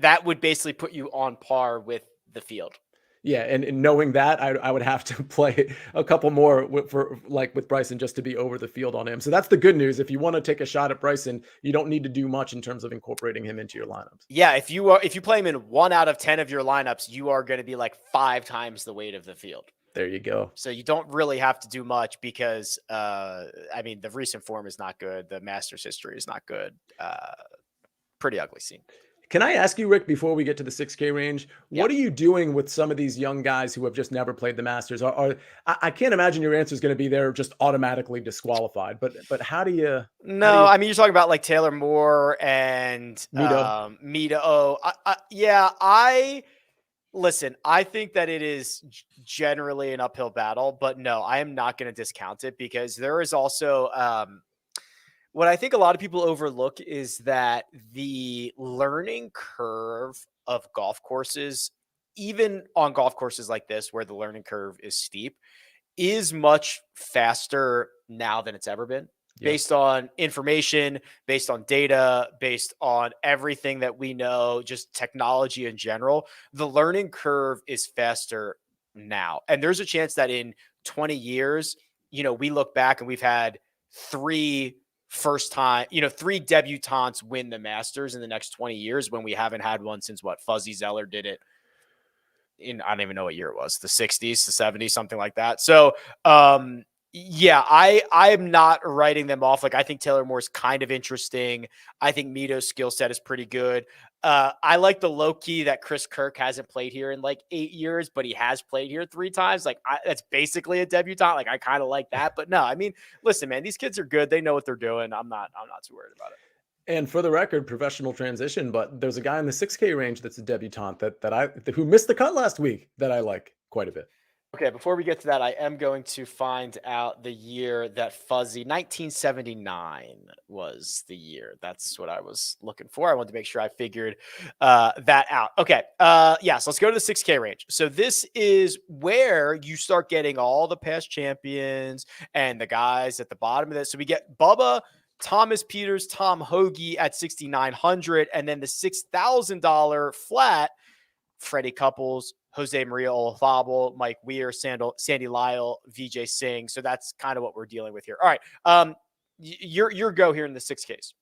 that would basically put you on par with the field. Yeah, and knowing that, I would have to play a couple more with Bryson just to be over the field on him. So that's the good news. If you want to take a shot at Bryson, you don't need to do much in terms of incorporating him into your lineups. Yeah, if you play him in 1 out of 10 of your lineups, you are going to be like 5 times the weight of the field. There you go. So you don't really have to do much because, I mean, the recent form is not good. The Masters history is not good. Pretty ugly scene. Can I ask you, Rick, before we get to the 6K range, what are you doing with some of these young guys who have just never played the Masters? I can't imagine your answer is going to be they're just automatically disqualified. But how do you? No, I mean, you're talking about like Taylor Moore and Mito. Listen, I think that it is generally an uphill battle, but no, I am not going to discount it because there is also what I think a lot of people overlook is that the learning curve of golf courses, even on golf courses like this, where the learning curve is steep, is much faster now than it's ever been. Yeah. based on information, based on data, based on everything that we know, just technology in general, the learning curve is faster now. And there's a chance that in 20 years, we look back and we've had three three debutantes win the Masters in the next 20 years when we haven't had one since Fuzzy Zeller did it I don't even know what year it was, the 60s, the 70s, something like that. So, yeah, I'm not writing them off. Like, I think Taylor Moore's kind of interesting. I think Mito's skill set is pretty good. I like the low key that Chris Kirk hasn't played here in like 8 years, but he has played here 3 times. Like, that's basically a debutante. Like, I kind of like that. But no, I mean, listen, man, these kids are good. They know what they're doing. I'm not too worried about it. And for the record, professional transition, but there's a guy in the 6K range that's a debutante who missed the cut last week that I like quite a bit. Okay, before we get to that, I am going to find out the year that Fuzzy 1979 was the year. That's what I was looking for. I wanted to make sure I figured that out. Okay, yeah, so let's go to the 6K range. So this is where you start getting all the past champions and the guys at the bottom of this. So we get Bubba, Thomas Peters, Tom Hoagie at 6,900, and then the $6,000 flat, Freddie Couples, Jose Maria Olazabal, Mike Weir, Sandy Lyle, VJ Singh. So that's kind of what we're dealing with here. All right. Your go here in the 6Ks.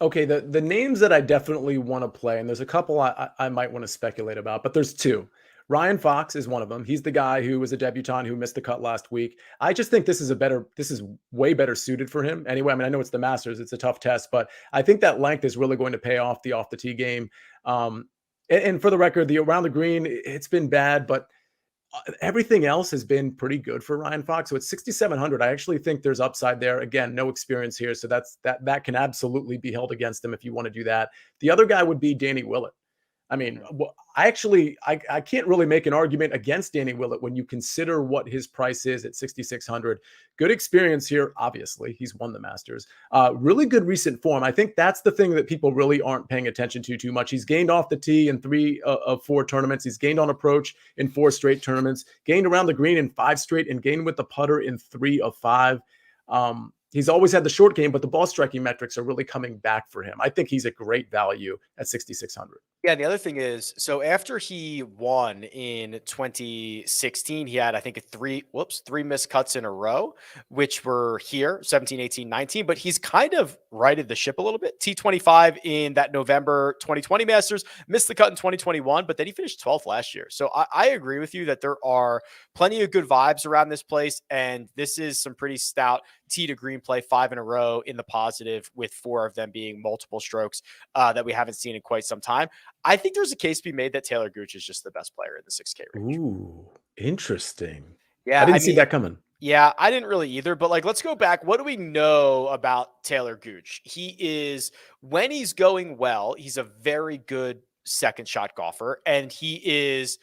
Okay, the names that I definitely want to play, and there's a couple I might want to speculate about, but there's 2. Ryan Fox is one of them. He's the guy who was a debutant who missed the cut last week. I just think this is way better suited for him. Anyway, I mean, I know it's the Masters, it's a tough test, but I think that length is really going to pay off the tee game. And for the record, the around the green, it's been bad, but everything else has been pretty good for Ryan Fox. So it's 6,700. I actually think there's upside there. Again, no experience here, so that can absolutely be held against him if you want to do that. The other guy would be Danny Willett. I mean, I can't really make an argument against Danny Willett when you consider what his price is at 6,600. Good experience here. Obviously, he's won the Masters. Really good recent form. I think that's the thing that people really aren't paying attention to too much. He's gained off the tee in 3 of 4 tournaments. He's gained on approach in 4 straight tournaments, gained around the green in 5 straight, and gained with the putter in 3 of 5. He's always had the short game, but the ball striking metrics are really coming back for him. I think he's a great value at 6,600. Yeah, the other thing is, so after he won in 2016, he had, I think, 3 missed cuts in a row, which were here, 17, 18, 19, but he's kind of righted the ship a little bit. T25 in that November 2020 Masters, missed the cut in 2021, but then he finished 12th last year. So I agree with you that there are plenty of good vibes around this place, and this is some pretty stout tee to green play, 5 in a row in the positive, with 4 of them being multiple strokes that we haven't seen in quite some time. I think there's a case to be made that Taylor Gooch is just the best player in the 6K range. Ooh, interesting. Yeah, I didn't see that coming. Yeah, I didn't really either. But like, let's go back. What do we know about Taylor Gooch? He is, when he's going well, he's a very good second shot golfer, and he is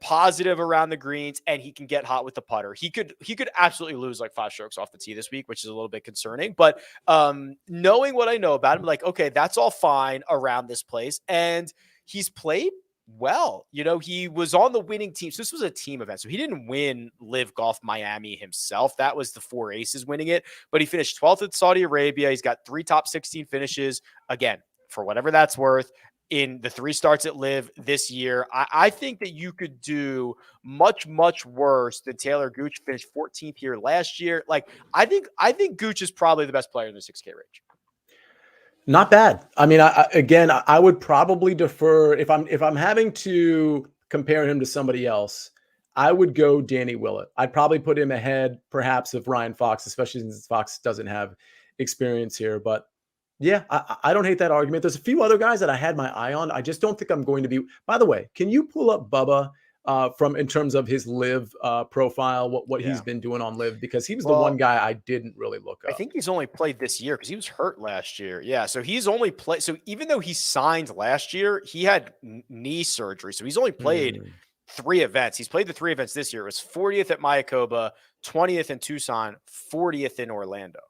positive around the greens, and he can get hot with the putter. He could absolutely lose like 5 strokes off the tee this week, which is a little bit concerning. But knowing what I know about him, like, okay, that's all fine around this place. And he's played well. He was on the winning team. So this was a team event. So he didn't win Live Golf Miami himself. That was the 4 aces winning it. But he finished 12th at Saudi Arabia. He's got 3 top 16 finishes. Again, for whatever that's worth, in the 3 starts at Live this year. I think that you could do much, much worse than Taylor Gooch. Finished 14th here last year. Like, I think Gooch is probably the best player in the 6K range. Not bad. I mean, I would probably defer if I'm having to compare him to somebody else. I would go Danny Willett. I'd probably put him ahead, perhaps, of Ryan Fox, especially since Fox doesn't have experience here. But yeah, I don't hate that argument. There's a few other guys that I had my eye on. I just don't think I'm going to be. By the way, can you pull up Bubba from in terms of his Live profile, what he's been doing on Live? Because he was the one guy I didn't really look up. I think he's only played this year because he was hurt last year. Yeah, so he's only played. So even though he signed last year, he had knee surgery. So he's only played 3 events. He's played the 3 events this year. It was 40th at Mayakoba, 20th in Tucson, 40th in Orlando.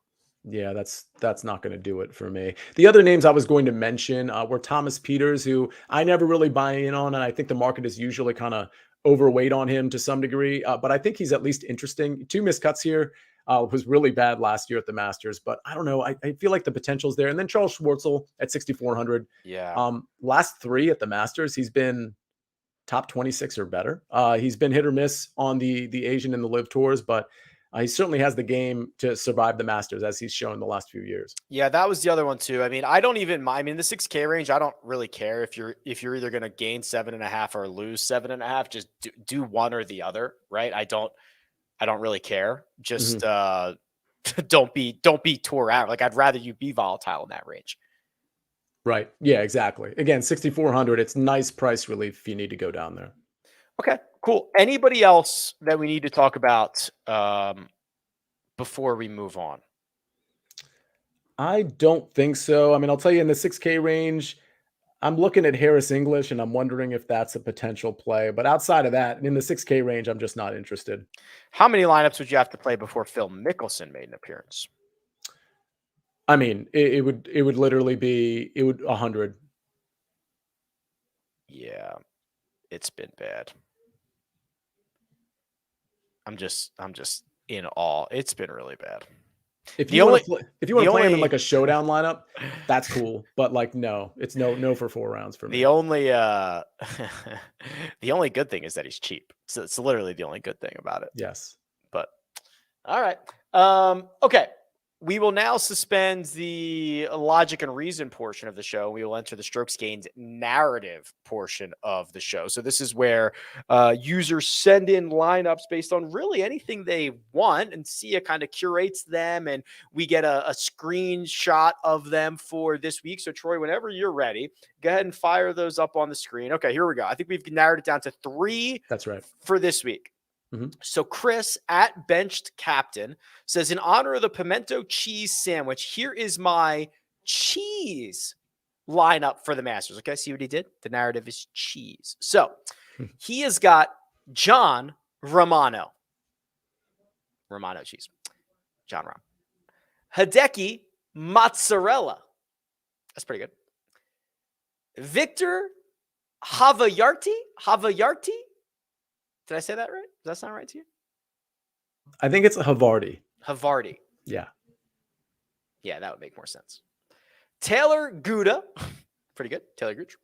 Yeah, that's not going to do it for me. The other names I was going to mention were Thomas Peters, who I never really buy in on, and I think the market is usually kind of overweight on him to some degree. But I think he's at least interesting. 2 missed cuts here. was really bad last year at the Masters, but I don't know. I feel like the potential's there. And then Charles Schwartzel at 6,400. Yeah. Last 3 at the Masters, he's been top 26 or better. He's been hit or miss on the Asian and the Live Tours, but he certainly has the game to survive the Masters, as he's shown the last few years. Yeah, that was the other one too. I mean, I don't even mind. I mean, the 6K range, I don't really care if you're either going to gain 7.5 or lose 7.5. Just do one or the other, right? I don't really care. Just don't be tour out. Like, I'd rather you be volatile in that range. Right. Yeah, exactly. Again, 6,400. It's nice price relief if you need to go down there. Okay, cool. Anybody else that we need to talk about before we move on? I don't think so. I mean, I'll tell you in the 6K range, I'm looking at Harris English and I'm wondering if that's a potential play. But outside of that, in the 6K range, I'm just not interested. How many lineups would you have to play before Phil Mickelson made an appearance? I mean, it would literally be 100. Yeah, it's been bad. I'm just in awe. It's been really bad. If you want to play him in like a showdown lineup, that's cool. But like, no, it's no for 4 rounds for me. The only the only good thing is that he's cheap. So it's literally the only good thing about it. Yes. But all right. Okay. We will now suspend the logic and reason portion of the show. We will enter the strokes gained narrative portion of the show. So this is where users send in lineups based on really anything they want, and Sia kind of curates them, and we get a screenshot of them for this week. So Troy, whenever you're ready, go ahead and fire those up on the screen. Okay, here we go. I think we've narrowed it down to 3. That's right. For this week. So Chris at Benched Captain says, in honor of the pimento cheese sandwich, here is my cheese lineup for the Masters. Okay, see what he did? The narrative is cheese. So he has got John Romano. Romano cheese. John Rom. Hideki mozzarella. That's pretty good. Victor Havayarti. Did I say that right? Does that sound right to you? I think it's a Havarti. Havarti. Yeah. Yeah, that would make more sense. Taylor Gouda. Pretty good. Taylor Gooch.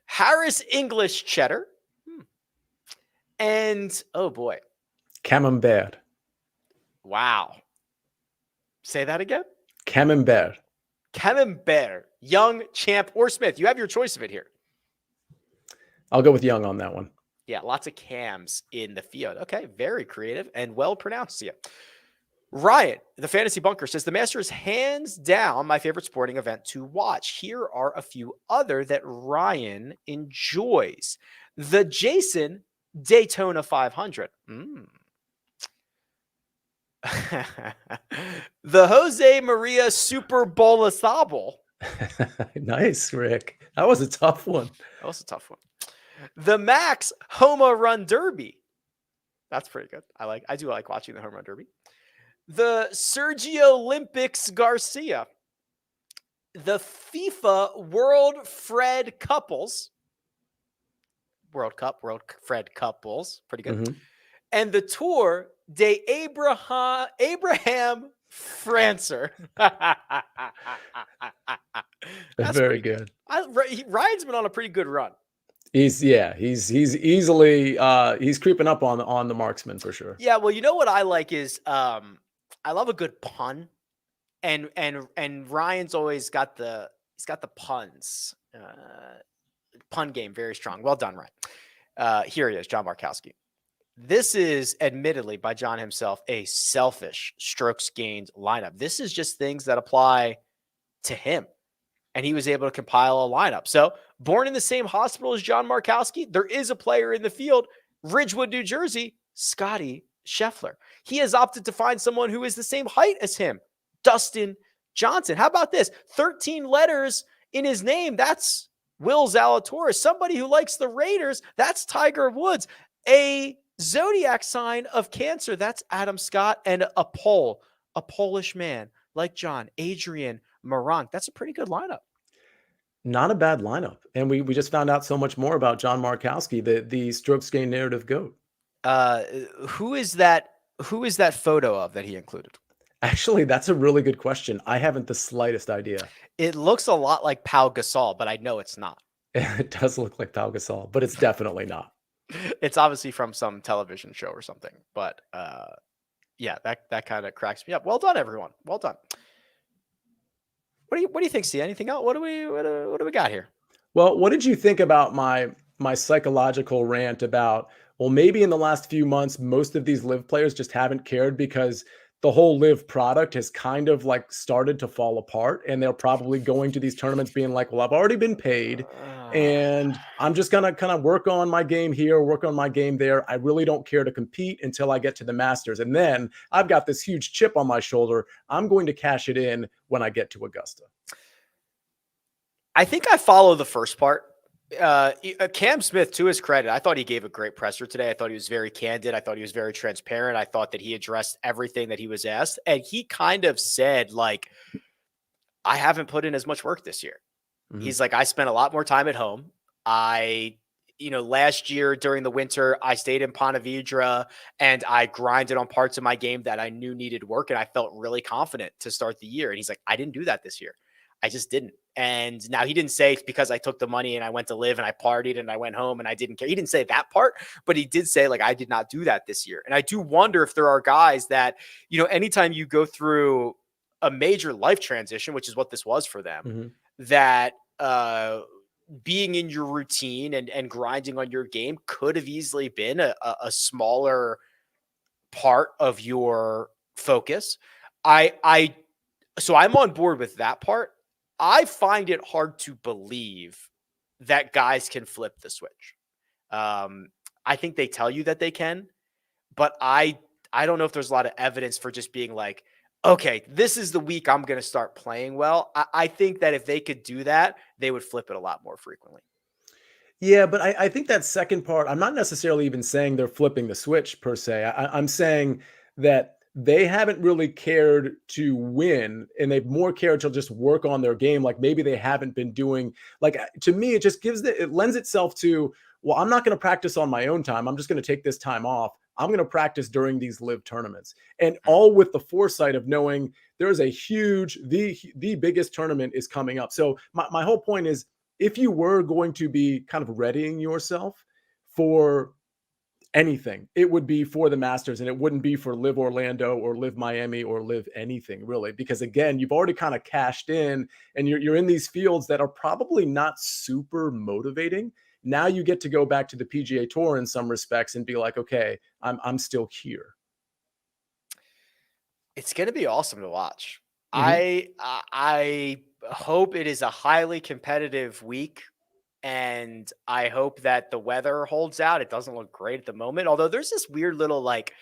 Harris English cheddar. And, oh boy. Camembert. Wow. Say that again? Camembert. Camembert. Young, Champ, or Smith. You have your choice of it here. I'll go with Young on that one. Yeah, lots of cams in the field. Okay, very creative and well pronounced. Yeah. Ryan, the Fantasy Bunker, says the Masters hands down my favorite sporting event to watch. Here are a few other that Ryan enjoys. The Jason Daytona 500. The Jose Maria Super Bolasable. Nice, Rick. That was a tough one. That was a tough one. The Max Homa Run Derby. That's pretty good. I do like watching the Home Run Derby. The Sergio Olympics Garcia. The FIFA World Fred Couples. World Fred Couples. Pretty good. And the Tour de Abraham Francer. That's very good. Ryan's been on a pretty good run. He's easily he's creeping up on the marksman for sure. Yeah, well, you know what I like is I love a good pun, and Ryan's always got the puns. Pun game very strong. Well done, Ryan. Here he is, John Markowski. This is admittedly by John himself a selfish strokes gained lineup. This is just things that apply to him, and he was able to compile a lineup. So, born in the same hospital as John Markowski, there is a player in the field, Ridgewood, New Jersey, Scotty Scheffler. He has opted to find someone who is the same height as him, Dustin Johnson. How about this? 13 letters in his name. That's Will Zalatoris. Somebody who likes the Raiders. That's Tiger Woods. A zodiac sign of Cancer. That's Adam Scott. And a Polish man like John, Adrian Moronk. That's a pretty good lineup. Not a bad lineup. And we just found out so much more about John Markowski, the strokes gained narrative GOAT. Who is that Who is that photo of that he included? Actually, that's a really good question. I haven't the slightest idea. It looks a lot like Pau Gasol, but I know it's not. It does look like Pau Gasol, but it's definitely not. It's obviously from some television show or something, but yeah, that kind of cracks me up. Well done, everyone. Well done. What do you think? See anything else? What do we got here? Well, what did you think about my psychological rant about, well, maybe in the last few months, most of these live players just haven't cared because the whole live product has kind of like started to fall apart. And they're probably going to these tournaments being like, well, I've already been paid and I'm just going to kind of work on my game here, work on my game there. I really don't care to compete until I get to the Masters. And then I've got this huge chip on my shoulder. I'm going to cash it in when I get to Augusta. I think I follow the first part. Cam Smith, to his credit, I thought he gave a great presser today. I thought he was very candid. I thought he was very transparent. I thought that he addressed everything that he was asked. And he kind of said, like, I haven't put in as much work this year. Mhm. He's like, I spent a lot more time at home. Last year during the winter, I stayed in Ponte Vedra and I grinded on parts of my game that I knew needed work. And I felt really confident to start the year. And he's like, I didn't do that this year. I just didn't. And now he didn't say it's because I took the money and I went to live and I partied and I went home and I didn't care. He didn't say that part, but he did say, like, I did not do that this year. And I do wonder if there are guys that, anytime you go through a major life transition, which is what this was for them, Mhm. that being in your routine and grinding on your game could have easily been a smaller part of your focus. So I'm on board with that part. I find it hard to believe that guys can flip the switch. I think they tell you that they can, but I don't know if there's a lot of evidence for just being like, okay, this is the week I'm going to start playing well. I think that if they could do that, they would flip it a lot more frequently. Yeah, but I think that second part, I'm not necessarily even saying they're flipping the switch per se. I'm saying that they haven't really cared to win and they've more cared to just work on their game. Like maybe they haven't been doing, like, to me, it just it lends itself to, well, I'm not going to practice on my own time. I'm just going to take this time off. I'm going to practice during these live tournaments, and all with the foresight of knowing there's a huge, the biggest tournament is coming up. So my whole point is, if you were going to be kind of readying yourself for anything, it would be for the Masters, and it wouldn't be for Live Orlando or Live Miami or Live anything really, because again, you've already kind of cashed in and you're in these fields that are probably not super motivating. Now you get to go back to the PGA Tour in some respects and be like, okay, I'm still here. It's going to be awesome to watch. Mhm. I hope it is a highly competitive week, and I hope that the weather holds out. It doesn't look great at the moment, although there's this weird little, like,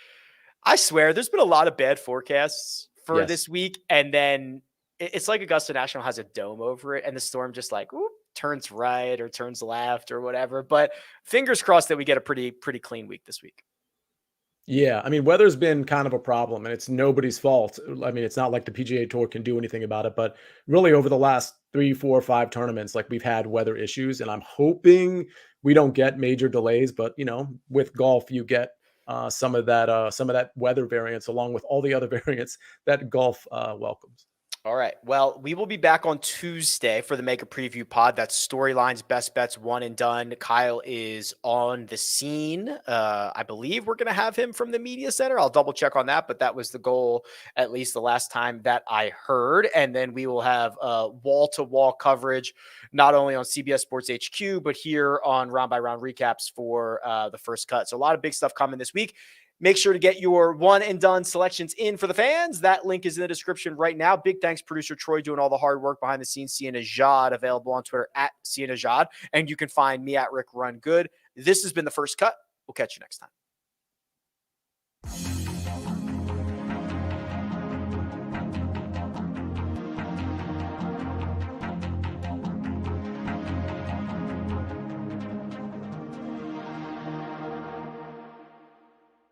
I swear there's been a lot of bad forecasts for Yes. this week, and then it's like Augusta National has a dome over it, and the storm just like turns right or turns left or whatever. But fingers crossed that we get a pretty clean week this week. Yeah, I mean, weather's been kind of a problem, and it's nobody's fault. I mean, it's not like the PGA Tour can do anything about it, but really over the last 3, 4, 5 tournaments, like we've had weather issues, and I'm hoping we don't get major delays. But with golf, you get some of that weather variance along with all the other variants that golf welcomes. All right. Well, we will be back on Tuesday for the Mega Preview Pod. That's storylines, best bets, one and done. Kyle is on the scene. I believe we're going to have him from the media center. I'll double check on that, but that was the goal, at least the last time that I heard. And then we will have wall to wall coverage, not only on CBS Sports HQ, but here on round by round recaps for the first cut. So a lot of big stuff coming this week. Make sure to get your one and done selections in for the fans. That link is in the description right now. Big thanks, producer Troy, doing all the hard work behind the scenes. Sia Nejad, available on Twitter at Sia Nejad. And you can find me at Rick Run Good. This has been the first cut. We'll catch you next time.